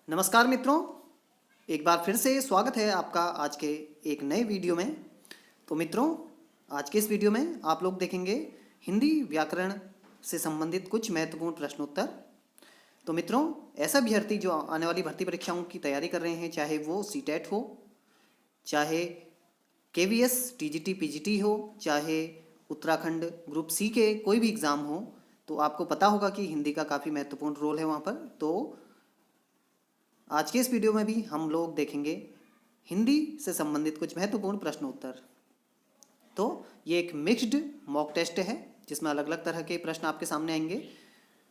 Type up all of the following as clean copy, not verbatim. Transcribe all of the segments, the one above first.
नमस्कार मित्रों, एक बार फिर से स्वागत है आपका आज के एक नए वीडियो में। तो मित्रों, आज के इस वीडियो में आप लोग देखेंगे हिंदी व्याकरण से संबंधित कुछ महत्वपूर्ण प्रश्नोत्तर। तो मित्रों, ऐसा अभ्यर्थी जो आने वाली भर्ती परीक्षाओं की तैयारी कर रहे हैं, चाहे वो सीटेट हो, चाहे केवीएस, टीजीटी, पीजीटी हो, चाहे उत्तराखंड ग्रुप सी के कोई भी एग्ज़ाम हो, तो आपको पता होगा कि हिंदी का काफ़ी महत्वपूर्ण रोल है वहाँ पर। तो आज के इस वीडियो में भी हम लोग देखेंगे हिंदी से संबंधित कुछ महत्वपूर्ण प्रश्नोत्तर। तो ये एक मिक्स्ड मॉक टेस्ट है जिसमें अलग अलग तरह के प्रश्न आपके सामने आएंगे।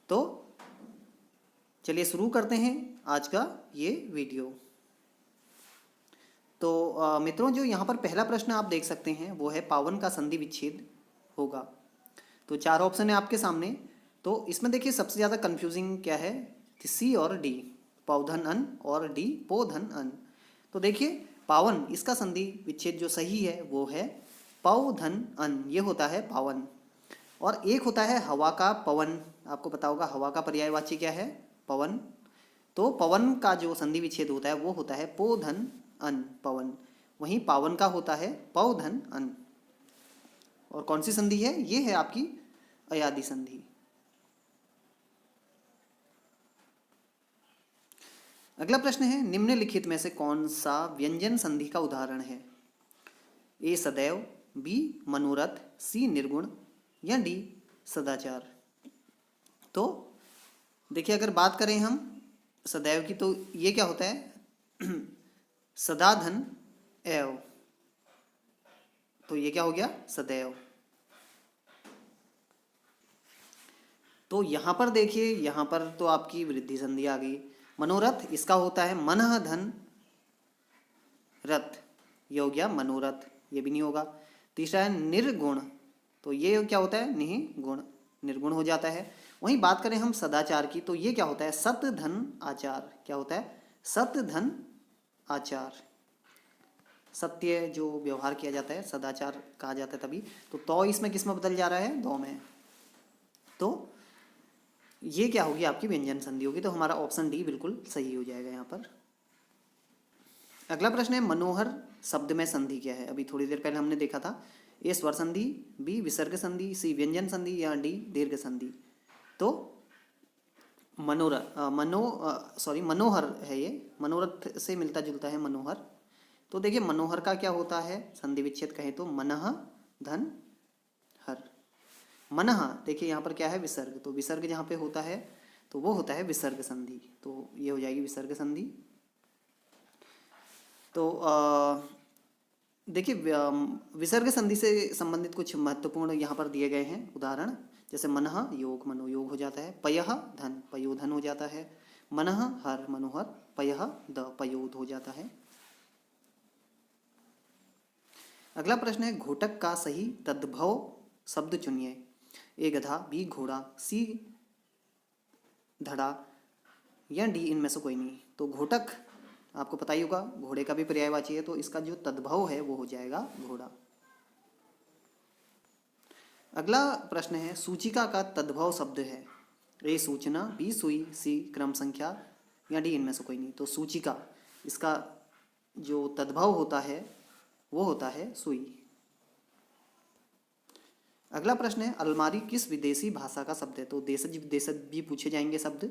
तो चलिए शुरू करते हैं आज का ये वीडियो। तो मित्रों, जो यहाँ पर पहला प्रश्न आप देख सकते हैं वो है पावन का संधि विच्छेद होगा। तो चार ऑप्शन है आपके सामने। तो इसमें देखिए सबसे ज़्यादा कंफ्यूजिंग क्या है, सी और डी, पौधन अन और डी पोधन अन। तो देखिए पावन, इसका संधि विच्छेद जो सही है वो है पौधन अन, ये होता है पावन। और एक होता है हवा का पवन, आपको पता होगा हवा का पर्यायवाची क्या है, पवन। तो पवन का जो संधि विच्छेद होता है वो होता है पोधन अन, पवन। वहीं पावन का होता है पौधन अन। और कौन सी संधि है, ये है आपकी अयादि संधि। अगला प्रश्न है निम्नलिखित में से कौन सा व्यंजन संधि का उदाहरण है। ए सदैव, बी मनोरथ, सी निर्गुण या डी सदाचार। तो देखिए अगर बात करें हम सदैव की, तो ये क्या होता है सदा धन एव, तो ये क्या हो गया सदैव। तो यहां पर देखिए, यहां पर तो आपकी वृद्धि संधि आ गई। मनोरथ, इसका होता है मनः धन रथ, ये हो गया मनोरथ, ये भी नहीं होगा। तीसरा है निर्गुण, तो ये क्या होता है निहि गुण, निर्गुण हो जाता है। वहीं बात करें हम सदाचार की, तो ये क्या होता है सत धन आचार, क्या होता है सत धन आचार, सत्य जो व्यवहार किया जाता है सदाचार कहा जाता है तभी। तो इसमें किस में बदल जा रहा है, दो में। तो ये क्या होगी आपकी व्यंजन संधि होगी। तो हमारा ऑप्शन डी बिल्कुल सही हो जाएगा यहाँ पर। अगला प्रश्न है मनोहर शब्द में संधि क्या है। अभी थोड़ी देर पहले हमने देखा था, ए स्वर संधि, बी विसर्ग संधि, सी व्यंजन संधि या डी दीर्घ संधि। तो मनोहर है, ये मनोरथ से मिलता जुलता है मनोहर। तो देखिए मनोहर का क्या होता है संधि विच्छेद कहें तो मनः धन हर। मनः देखिए यहाँ पर क्या है विसर्ग, तो विसर्ग जहाँ पे होता है तो वो होता है विसर्ग संधि, तो ये हो जाएगी विसर्ग संधि। तो देखिए विसर्ग संधि से संबंधित कुछ महत्वपूर्ण यहाँ पर दिए गए हैं उदाहरण, जैसे मनः योग मनोयोग हो जाता है, पयः धन पयोधन हो जाता है, मनः हर मनोहर, पयः द पयोध हो जाता है। अगला प्रश्न है घोटक का सही तद्भव शब्द चुनिए। ए गधा, बी घोड़ा, सी धड़ा या डी इनमें से कोई नहीं। तो घोटक आपको पता ही होगा घोड़े का भी पर्यायवाची है, तो इसका जो तद्भव है वो हो जाएगा घोड़ा। अगला प्रश्न है सूचिका का तद्भव शब्द है। ए सूचना, बी सुई, सी क्रम संख्या या डी इनमें से कोई नहीं। तो सूचिका, इसका जो तद्भव होता है वो होता है सुई। अगला प्रश्न है अलमारी किस विदेशी भाषा का शब्द है। तो देशज विदेशज भी पूछे जाएंगे शब्द।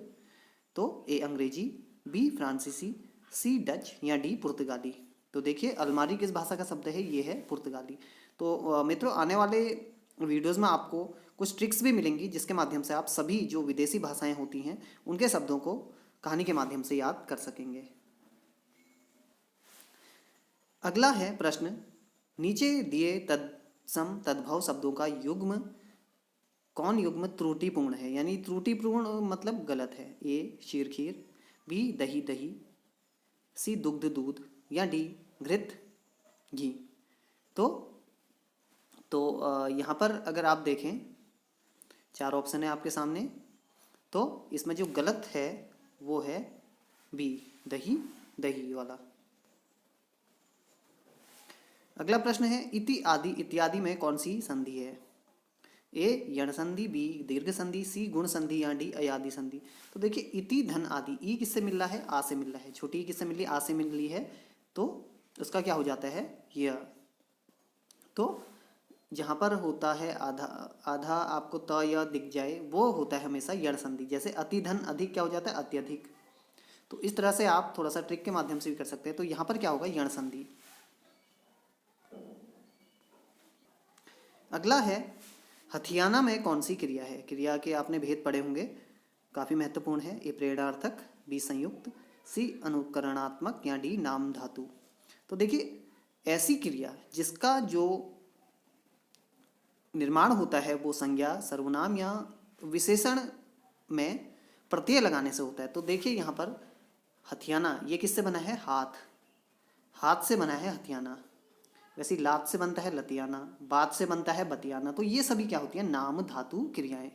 तो ए अंग्रेजी, बी फ्रांसीसी, सी डच या डी पुर्तगाली। तो देखिए अलमारी किस भाषा का शब्द है, ये है पुर्तगाली। तो मित्रों आने वाले वीडियोस में आपको कुछ ट्रिक्स भी मिलेंगी जिसके माध्यम से आप सभी जो विदेशी भाषाएं होती हैं उनके शब्दों को कहानी के माध्यम से याद कर सकेंगे। अगला है प्रश्न नीचे दिए तत्सम तद्भव शब्दों का युग्म कौन युग्म त्रुटिपूर्ण है, यानी त्रुटिपूर्ण मतलब गलत है। ए शीर खीर, बी दही दही, सी दुग्ध दूध या डी घृत घी। तो यहाँ पर अगर आप देखें चार ऑप्शन है आपके सामने, तो इसमें जो गलत है वो है बी दही दही वाला। अगला प्रश्न है इति आदि इत्यादि में कौन सी संधि है। ए यण संधि, बी दीर्घ संधि, सी गुण संधि या डी अयादि संधि। तो देखिए इति धन आदि, ई किससे मिल रहा है, आ से मिल रहा है, छोटी ई किससे मिली, आ से मिल रही है, तो उसका क्या हो जाता है य। तो जहाँ पर होता है आधा आधा आपको त या दिख जाए वो होता है हमेशा यण संधि। जैसे अति धन अधिक क्या हो जाता है अत्यधिक। तो इस तरह से आप थोड़ा सा ट्रिक के माध्यम से भी कर सकते हैं। तो यहाँ पर क्या होगा यण संधि। अगला है हथियाना में कौन सी क्रिया है। क्रिया के आपने भेद पढ़े होंगे, काफ़ी महत्वपूर्ण है। ए प्रेरणार्थक, बी संयुक्त, सी अनुकरणात्मक या डी नाम धातु। तो देखिए ऐसी क्रिया जिसका जो निर्माण होता है वो संज्ञा, सर्वनाम या विशेषण में प्रत्यय लगाने से होता है। तो देखिए यहाँ पर हथियाना ये किससे बना है, हाथ, हाथ से बना है हथियाना। वैसे लात से बनता है लतियाना, बात से बनता है बतियाना। तो ये सभी क्या होती है नाम धातु क्रियाएं।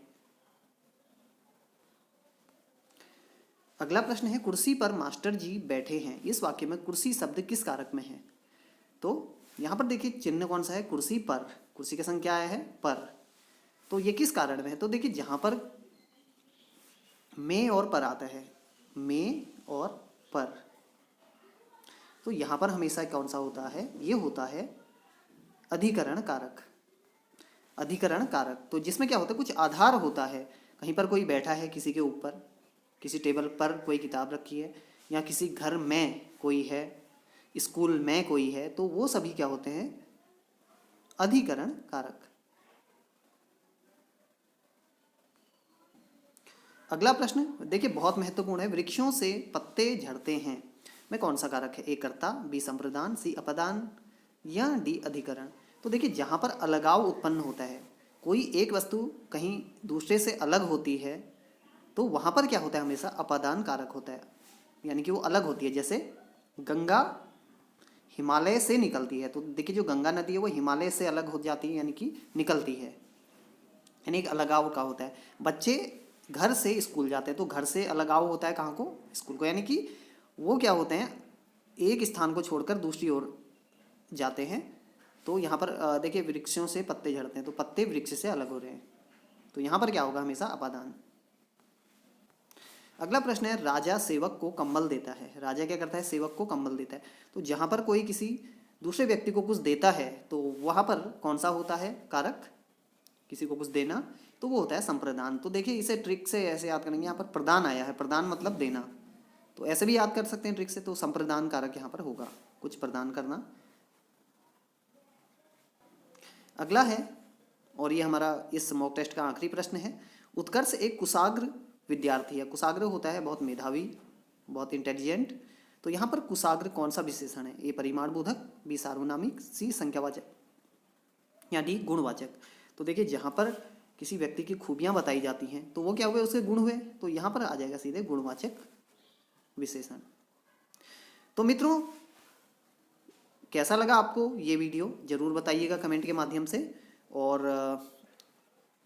अगला प्रश्न है कुर्सी पर मास्टर जी बैठे हैं, इस वाक्य में कुर्सी शब्द किस कारक में है। तो यहाँ पर देखिए चिन्ह कौन सा है, कुर्सी पर, कुर्सी का संज्ञा आया है पर, तो ये किस कारण में है। तो देखिए जहाँ पर में और पर आता है, में और पर, तो यहाँ पर हमेशा कौन सा होता है, ये होता है अधिकरण कारक। अधिकरण कारक तो जिसमें क्या होता है कुछ आधार होता है, कहीं पर कोई बैठा है किसी के ऊपर, किसी टेबल पर कोई किताब रखी है, या किसी घर में कोई है, स्कूल में कोई है, तो वो सभी क्या होते हैं अधिकरण कारक। अगला प्रश्न देखिए बहुत महत्वपूर्ण है, वृक्षों से पत्ते झड़ते हैं में कौन सा कारक है। ए कर्ता, बी संप्रदान, सी अपदान या डी अधिकरण। तो देखिए जहाँ पर अलगाव उत्पन्न होता है, कोई एक वस्तु कहीं दूसरे से अलग होती है, तो वहाँ पर क्या होता है हमेशा अपादान कारक होता है, यानी कि वो अलग होती है। जैसे गंगा हिमालय से निकलती है, तो देखिए जो गंगा नदी है वो हिमालय से अलग हो जाती है, यानी कि निकलती है, यानी एक अलगाव का होता है। बच्चे घर से स्कूल जाते हैं, तो घर से अलगाव होता है कहाँ को, स्कूल को, यानी कि वो क्या होते हैं एक स्थान को छोड़कर दूसरी ओर जाते हैं। तो यहाँ पर देखिए वृक्षों से पत्ते झड़ते हैं, तो पत्ते वृक्ष से अलग हो रहे हैं, तो यहाँ पर क्या होगा हमेशा अपादान। अगला प्रश्न है राजा सेवक को कंबल देता है। राजा क्या करता है, सेवक को कंबल देता है। तो जहाँ पर कोई किसी दूसरे व्यक्ति को कुछ देता है, तो वहाँ पर कौन सा होता है कारक, किसी को कुछ देना, तो वो होता है संप्रदान। तो देखिए इसे ट्रिक से ऐसे याद करेंगे, यहाँ पर प्रदान आया है, प्रदान मतलब देना, तो ऐसे भी याद कर सकते हैं ट्रिक से। तो संप्रदान कारक यहाँ पर होगा, कुछ प्रदान करना। अगला है, और ये हमारा इस मॉक टेस्ट का आखिरी प्रश्न है, उत्कर्ष एक कुशाग्र विद्यार्थी है। कुशाग्र होता है बहुत मेधावी, बहुत इंटेलिजेंट। तो यहाँ पर कुशाग्र कौन सा विशेषण है, ए परिमाण बोधक, बी सार्वनामिक, सी संख्यावाचक या डी गुणवाचक। तो देखिए जहाँ पर किसी व्यक्ति की खूबियाँ बताई जाती हैं, तो वो क्या हुए, उसके गुण हुए, तो यहाँ पर आ जाएगा सीधे गुणवाचक विशेषण। तो मित्रों कैसा लगा आपको ये वीडियो, जरूर बताइएगा कमेंट के माध्यम से। और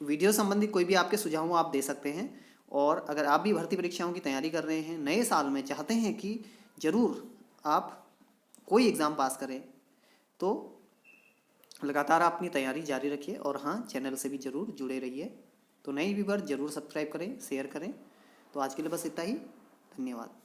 वीडियो संबंधी कोई भी आपके सुझाव हो आप दे सकते हैं। और अगर आप भी भर्ती परीक्षाओं की तैयारी कर रहे हैं, नए साल में चाहते हैं कि जरूर आप कोई एग्ज़ाम पास करें, तो लगातार आप अपनी तैयारी जारी रखिए। और हाँ, चैनल से भी जरूर जुड़े रहिए। तो नए व्यूअर जरूर सब्सक्राइब करें, शेयर करें। तो आज के लिए बस इतना ही, धन्यवाद।